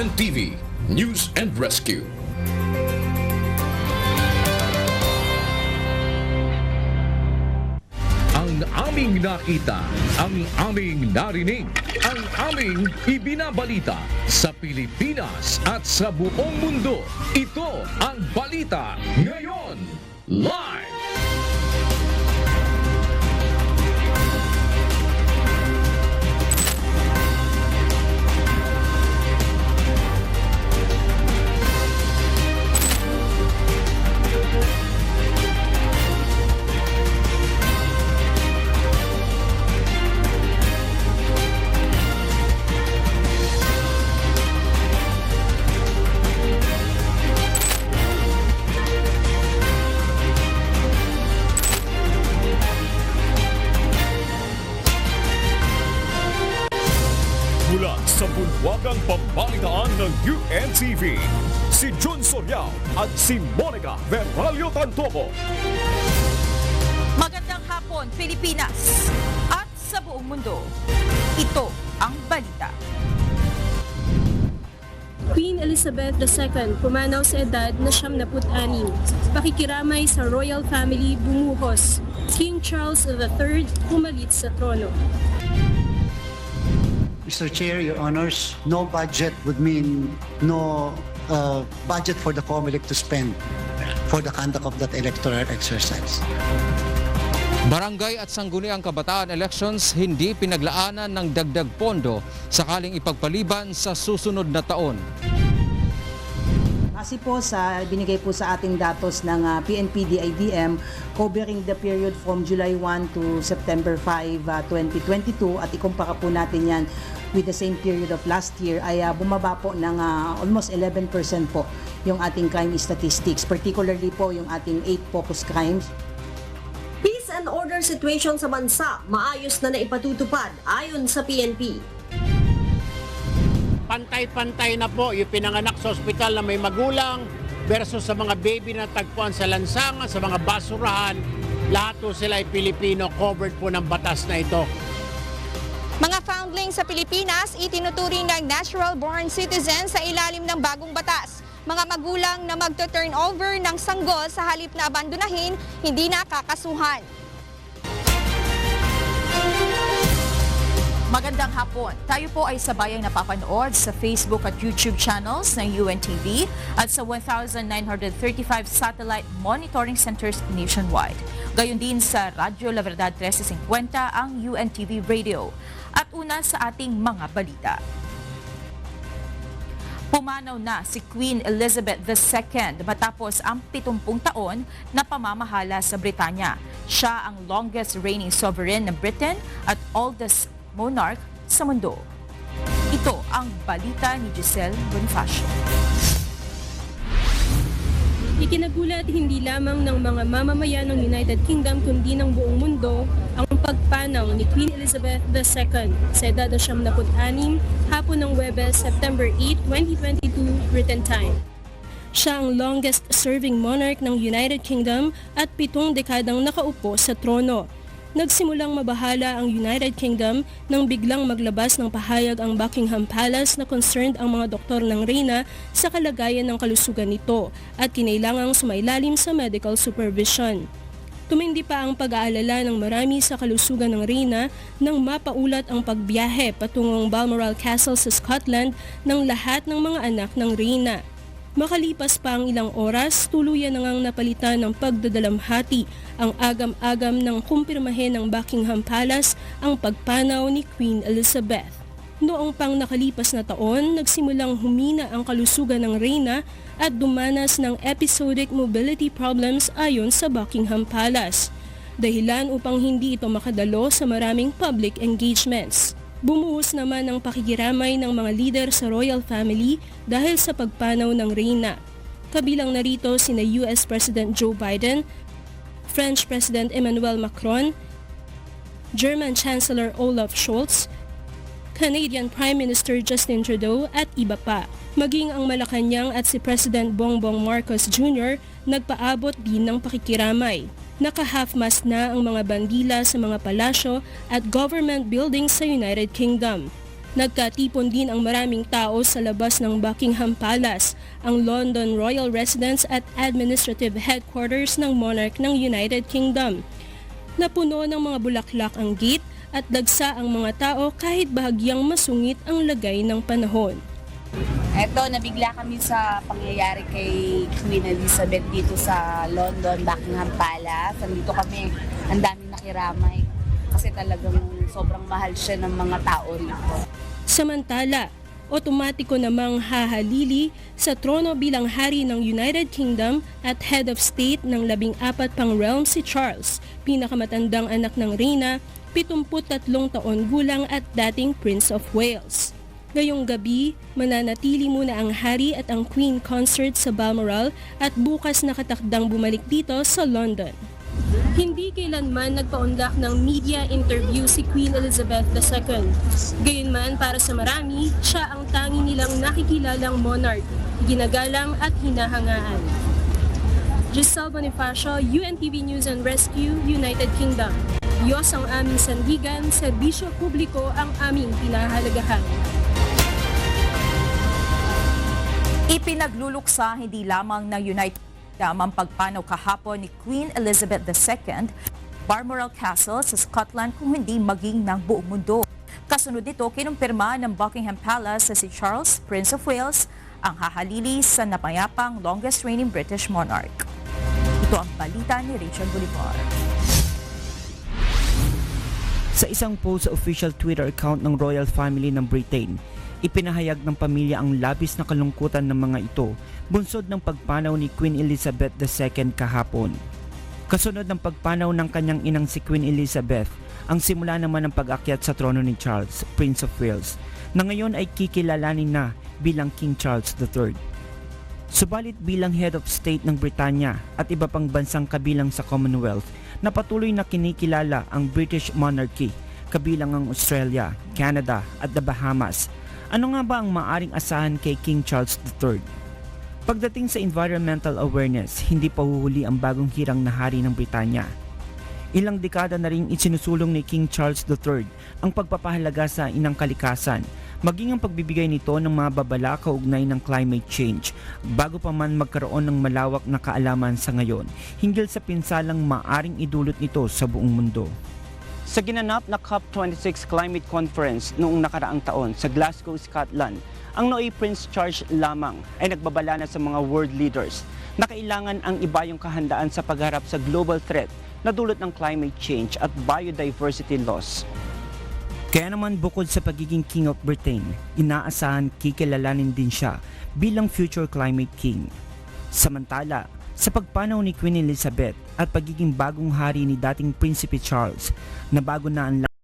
UNTV News and Rescue. Ang aming nakita, ang aming narinig, ang aming ibinabalita sa Pilipinas at sa buong mundo. Ito ang Balita Ngayon Live! Mula sa bulwagang pambalitaan ng UNTV, si Jun Soriao at si Monica Verralio Tantoco. Magandang hapon, Pilipinas at sa buong mundo. Ito ang balita. Queen Elizabeth II pumanaw sa edad na 76. Pakikiramay sa royal family bumuhos. King Charles III pumalit sa trono. Mr. Chair, Your Honors, no budget would mean no budget for the COMELEC to spend for the conduct of that electoral exercise. Barangay at Sangguniang Kabataan elections hindi pinaglaanan ng dagdag pondo sakaling ipagpaliban sa susunod na taon. Kasi po sa binigay po sa ating datos ng PNP-DIDM covering the period from July 1 to September 5, 2022 at ikumpara po natin yan with the same period of last year ay bumaba po ng almost 11% po yung ating crime statistics, particularly po yung ating 8 focus crimes. Peace and order situation sa bansa maayos na naipatutupad ayon sa PNP. Pantay-pantay na po yung pinanganak sa ospital na may magulang versus sa mga baby na tagpuan sa lansangan, sa mga basurahan. Lahat po sila ay Pilipino, covered po ng batas na ito. Mga foundling sa Pilipinas itinuturing ng natural-born citizens sa ilalim ng bagong batas. Mga magulang na magto-turn over ng sanggol sa halip na abandonahin, hindi na kakasuhan. Magandang hapon. Tayo po ay sabayang napapanood sa Facebook at YouTube channels ng UNTV at sa 1,935 satellite monitoring centers nationwide. Gayon din sa Radyo La Verdad 1350 ang UNTV Radio. At una sa ating mga balita. Pumanaw na si Queen Elizabeth II matapos ang 70 taon na pamamahala sa Britanya. Siya ang longest reigning sovereign ng Britain at oldest monarch sa mundo. Ito ang balita ni Giselle Bonifacio. Ikinagulat hindi lamang ng mga mamamayan ng United Kingdom kundi ng buong mundo ang pagpanaw ni Queen Elizabeth II sa edad na 76 hapon ng Huwebes, September 8, 2022, Britain time. Siya ang longest-serving monarch ng United Kingdom at 7 dekadang nakaupo sa trono. Nagsimulang mabahala ang United Kingdom nang biglang maglabas ng pahayag ang Buckingham Palace na concerned ang mga doktor ng reyna sa kalagayan ng kalusugan nito at kinailangang sumailalim sa medical supervision. Tumindi pa ang pag-aalala ng marami sa kalusugan ng reyna nang mapaulat ang pagbiyahe patungong Balmoral Castle sa Scotland ng lahat ng mga anak ng reyna. Makalipas pa ang ilang oras, tuluyan na ngang napalitan ng pagdadalamhati ang agam-agam ng kumpirmahin ng Buckingham Palace ang pagpanaw ni Queen Elizabeth. Noong pang nakalipas na taon, nagsimulang humina ang kalusugan ng reyna at dumanas ng episodic mobility problems ayon sa Buckingham Palace. Dahilan upang hindi ito makadalo sa maraming public engagements. Bumuhos naman ang pakikiramay ng mga lider sa royal family dahil sa pagpanaw ng reyna. Kabilang narito sina US President Joe Biden, French President Emmanuel Macron, German Chancellor Olaf Scholz, Canadian Prime Minister Justin Trudeau at iba pa. Maging ang Malacanang at si President Bongbong Marcos Jr. nagpaabot din ng pakikiramay. Naka-half-mast na ang mga bandila sa mga palasyo at government buildings sa United Kingdom. Nagkatipon din ang maraming tao sa labas ng Buckingham Palace, ang London Royal Residence at Administrative Headquarters ng Monarch ng United Kingdom. Napuno ng mga bulaklak ang gate at dagsa ang mga tao kahit bahagyang masungit ang lagay ng panahon. Eto, nabigla kami sa pangyayari kay Queen Elizabeth dito sa London, Buckingham Palace. Nandito kami, ang daming nakiramay kasi talagang sobrang mahal siya ng mga tao rito. Samantala, otomatiko namang hahalili sa trono bilang hari ng United Kingdom at head of state ng 14 pang realm si Charles, pinakamatandang anak ng reyna, 73 taon gulang at dating Prince of Wales. Ngayong gabi, mananatili muna ang hari at ang Queen consort sa Balmoral at bukas nakatakdang bumalik dito sa London. Hindi kailanman nagpaunlak ng media interview si Queen Elizabeth II. Gayunman para sa marami, siya ang tanging nilang nakikilalang monarch, ginagalang at hinahangaan. Giselle Bonifacio, UNTV News and Rescue, United Kingdom. Diyos ang aming sandigan, serbisyo publiko ang aming pinahalagahan. Ipinagluluksa hindi lamang ng United Kingdom ang pagpanaw kahapon ni Queen Elizabeth II, Balmoral Castle sa Scotland kung hindi maging ng buong mundo. Kasunod nito, kinumpirma ng Buckingham Palace sa si Charles, Prince of Wales, ang hahalili sa napayapang longest reigning British monarch. Ito ang balita ni Rachel Bolivar. Sa isang post sa official Twitter account ng Royal Family ng Britain, ipinahayag ng pamilya ang labis na kalungkutan ng mga ito bunsod ng pagpanaw ni Queen Elizabeth II kahapon. Kasunod ng pagpanaw ng kanyang inang si Queen Elizabeth, ang simula naman ng pag-akyat sa trono ni Charles, Prince of Wales, na ngayon ay kikilalanin na bilang King Charles III. Subalit bilang head of state ng Britanya at iba pang bansang kabilang sa Commonwealth, na patuloy na kinikilala ang British monarchy, kabilang ang Australia, Canada at the Bahamas. Ano nga ba ang maaring asahan kay King Charles III? Pagdating sa environmental awareness, hindi pa huhuli ang bagong hirang na hari ng Britanya. Ilang dekada na rin isinusulong ni King Charles III ang pagpapahalaga sa inang kalikasan, maging ang pagbibigay nito ng mga babala kaugnay ng climate change, bago pa man magkaroon ng malawak na kaalaman sa ngayon, hinggil sa pinsalang maaring idulot nito sa buong mundo. Sa ginanap na COP26 Climate Conference noong nakaraang taon sa Glasgow, Scotland, ang Noy Prince Charles lamang ay nagbabala na sa mga world leaders na kailangan ang ibayong kahandaan sa pagharap sa global threat na dulot ng climate change at biodiversity loss. Kaya naman bukod sa pagiging King of Britain, inaasahan kikilalanin din siya bilang future climate king. Samantala, sa pagpanaw ni Queen Elizabeth at pagiging bagong hari ni dating Prinsipe Charles, na bago na ang